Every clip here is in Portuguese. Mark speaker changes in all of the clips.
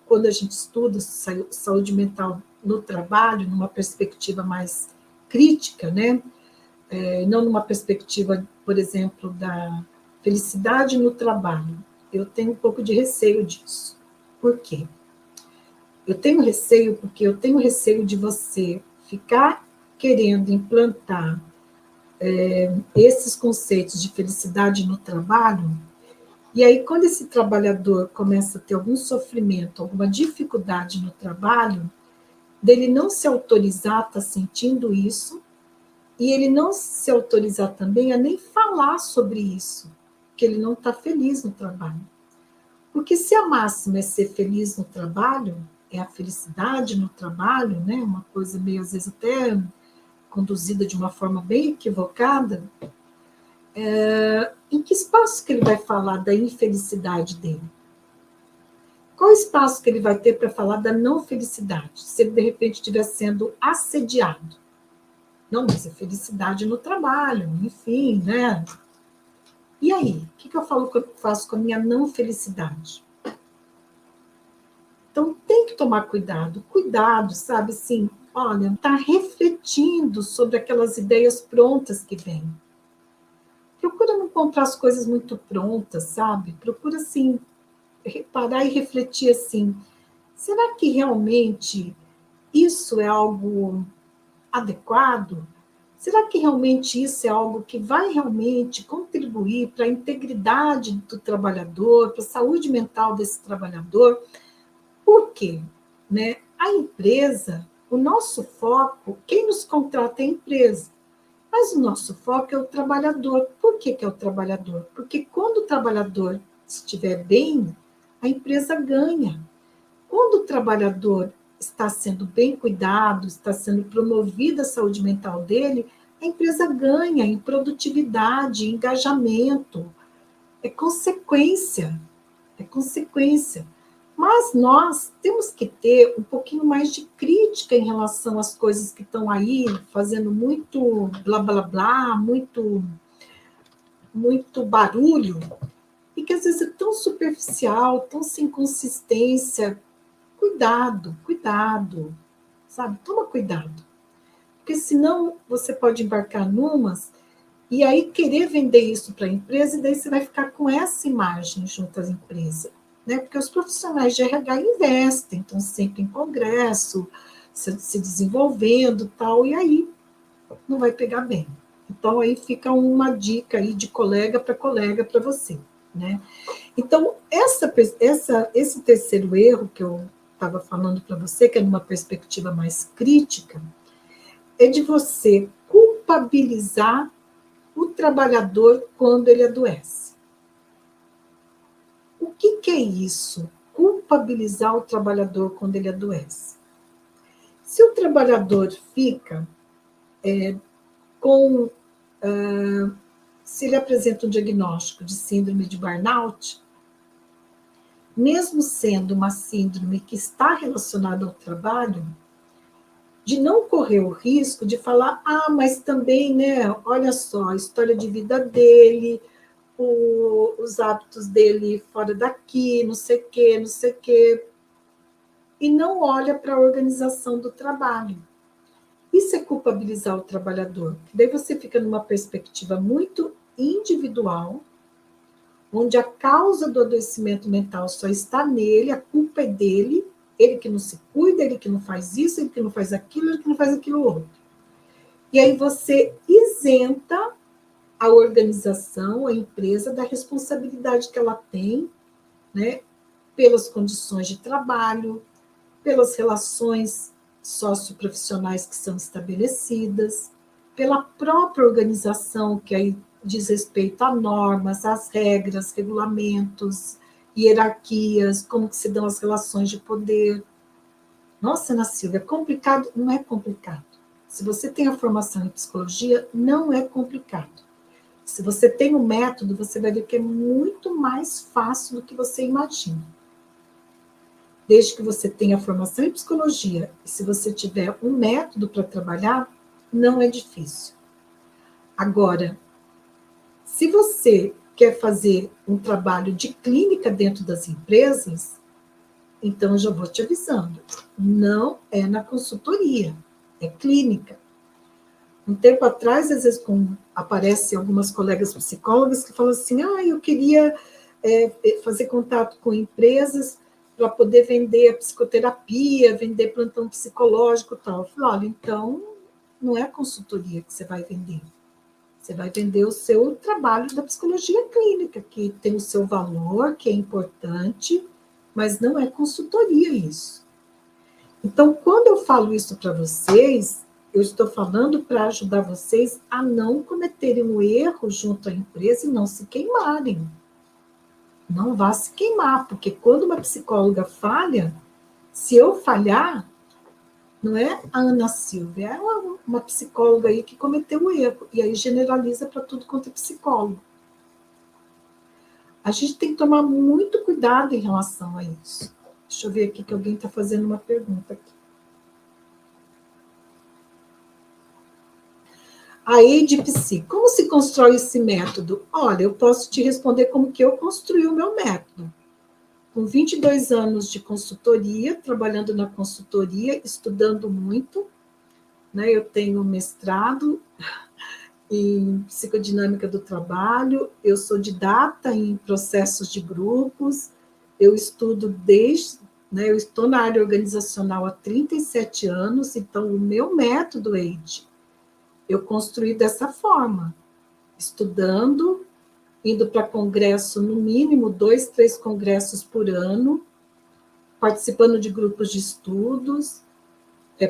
Speaker 1: quando a gente estuda saúde mental no trabalho, numa perspectiva mais crítica, né? Não numa perspectiva, por exemplo, da felicidade no trabalho. Eu tenho um pouco de receio disso. Por quê? Eu tenho receio porque eu tenho receio de você ficar querendo implantar esses conceitos de felicidade no trabalho, e aí quando esse trabalhador começa a ter algum sofrimento, alguma dificuldade no trabalho, dele não se autorizar a estar sentindo isso, e ele não se autorizar também a nem falar sobre isso, que ele não está feliz no trabalho. Porque se a máxima é ser feliz no trabalho, é a felicidade no trabalho, né? Uma coisa meio, às vezes, até conduzida de uma forma bem equivocada, em que espaço que ele vai falar da infelicidade dele? Qual espaço que ele vai ter para falar da não felicidade, se ele, de repente, estiver sendo assediado? Não, mas é felicidade no trabalho, enfim, né? E aí, o que eu faço com a minha não felicidade? Então, tem que tomar cuidado, sabe, assim, olha, tá refletindo sobre aquelas ideias prontas que vêm. Procura não encontrar as coisas muito prontas, sabe? Procura, assim, parar e refletir, assim, será que realmente isso é algo adequado? Será que realmente isso é algo que vai realmente contribuir para a integridade do trabalhador, para a saúde mental desse trabalhador? Por quê? Né? A empresa, o nosso foco, quem nos contrata é a empresa, mas o nosso foco é o trabalhador. Por que é o trabalhador? Porque quando o trabalhador estiver bem, a empresa ganha. Quando o trabalhador está sendo bem cuidado, está sendo promovida a saúde mental dele, a empresa ganha em produtividade, em engajamento. É consequência, é consequência. Mas nós temos que ter um pouquinho mais de crítica em relação às coisas que estão aí, fazendo muito blá blá blá, muito barulho, e que às vezes é tão superficial, tão sem consistência. Cuidado, sabe? Toma cuidado. Porque senão você pode embarcar numas e aí querer vender isso para a empresa, e daí você vai ficar com essa imagem junto às empresas. Né? Porque os profissionais de RH investem, estão sempre em congresso, se desenvolvendo tal, e aí não vai pegar bem. Então, aí fica uma dica aí de colega para você. Né? Então, esse terceiro erro que eu estava falando para você, que é numa perspectiva mais crítica, é de você culpabilizar o trabalhador quando ele adoece. O que é isso? Culpabilizar o trabalhador quando ele adoece. Se o trabalhador fica com... se ele apresenta um diagnóstico de síndrome de burnout, mesmo sendo uma síndrome que está relacionada ao trabalho, de não correr o risco de falar, mas também, né, olha só, a história de vida dele, os hábitos dele fora daqui, não sei o quê, não sei o quê, e não olha para a organização do trabalho. Isso é culpabilizar o trabalhador. Daí você fica numa perspectiva muito individual, onde a causa do adoecimento mental só está nele, a culpa é dele, ele que não se cuida, ele que não faz isso, ele que não faz aquilo, ele que não faz aquilo outro. E aí você isenta a organização, a empresa, da responsabilidade que ela tem, né, pelas condições de trabalho, pelas relações socioprofissionais que são estabelecidas, pela própria organização, que aí diz respeito a normas, às regras, regulamentos, hierarquias, como que se dão as relações de poder. Nossa, Ana Silvia, é complicado? Não é complicado. Se você tem a formação em psicologia, não é complicado. Se você tem um método, você vai ver que é muito mais fácil do que você imagina. Desde que você tenha formação em psicologia, e se você tiver um método para trabalhar, não é difícil. Agora, se você quer fazer um trabalho de clínica dentro das empresas, então eu já vou te avisando, não é na consultoria, é clínica. Um tempo atrás, às vezes, aparecem algumas colegas psicólogas que falam assim, eu queria fazer contato com empresas para poder vender a psicoterapia, vender plantão psicológico e tal. Eu falo, olha, então, não é a consultoria que você vai vender. Você vai vender o seu trabalho da psicologia clínica, que tem o seu valor, que é importante, mas não é consultoria isso. Então, quando eu falo isso para vocês, eu estou falando para ajudar vocês a não cometerem um erro junto à empresa e não se queimarem. Não vá se queimar, porque quando uma psicóloga falha, se eu falhar, não é a Ana Silva, é uma psicóloga aí que cometeu o erro, e aí generaliza para tudo quanto é psicólogo. A gente tem que tomar muito cuidado em relação a isso. Deixa eu ver aqui que alguém está fazendo uma pergunta aqui. A EDPSI, como se constrói esse método? Olha, eu posso te responder como que eu construí o meu método. Com 22 anos de consultoria, trabalhando na consultoria, estudando muito, né? Eu tenho mestrado em psicodinâmica do trabalho, eu sou didata em processos de grupos, eu estudo eu estou na área organizacional há 37 anos, então o meu método, Eide, eu construí dessa forma, estudando, indo para congresso, no mínimo 2, 3 congressos por ano, participando de grupos de estudos,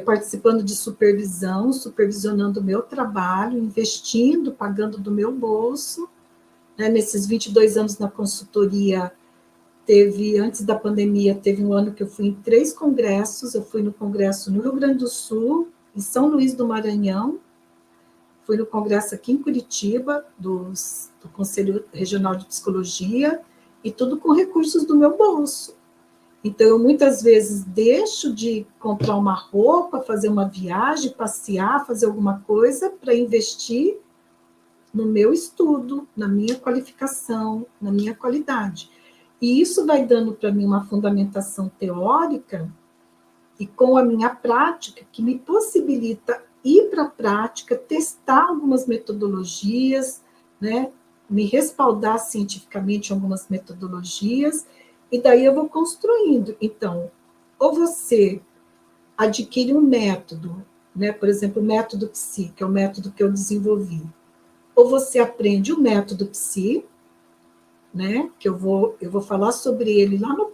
Speaker 1: participando de supervisão, supervisionando o meu trabalho, investindo, pagando do meu bolso. Né? Nesses 22 anos na consultoria, antes da pandemia, teve um ano que eu fui em 3 congressos, eu fui no congresso no Rio Grande do Sul, em São Luís do Maranhão, fui no congresso aqui em Curitiba, do Conselho Regional de Psicologia, e tudo com recursos do meu bolso. Então, eu muitas vezes deixo de comprar uma roupa, fazer uma viagem, passear, fazer alguma coisa para investir no meu estudo, na minha qualificação, na minha qualidade. E isso vai dando para mim uma fundamentação teórica e com a minha prática, que me possibilita ir para a prática, testar algumas metodologias, né? Me respaldar cientificamente em algumas metodologias, e daí eu vou construindo. Então, ou você adquire um método, né? Por exemplo, o método PSI, que é o método que eu desenvolvi, ou você aprende o método PSI, né? Que eu vou falar sobre ele lá no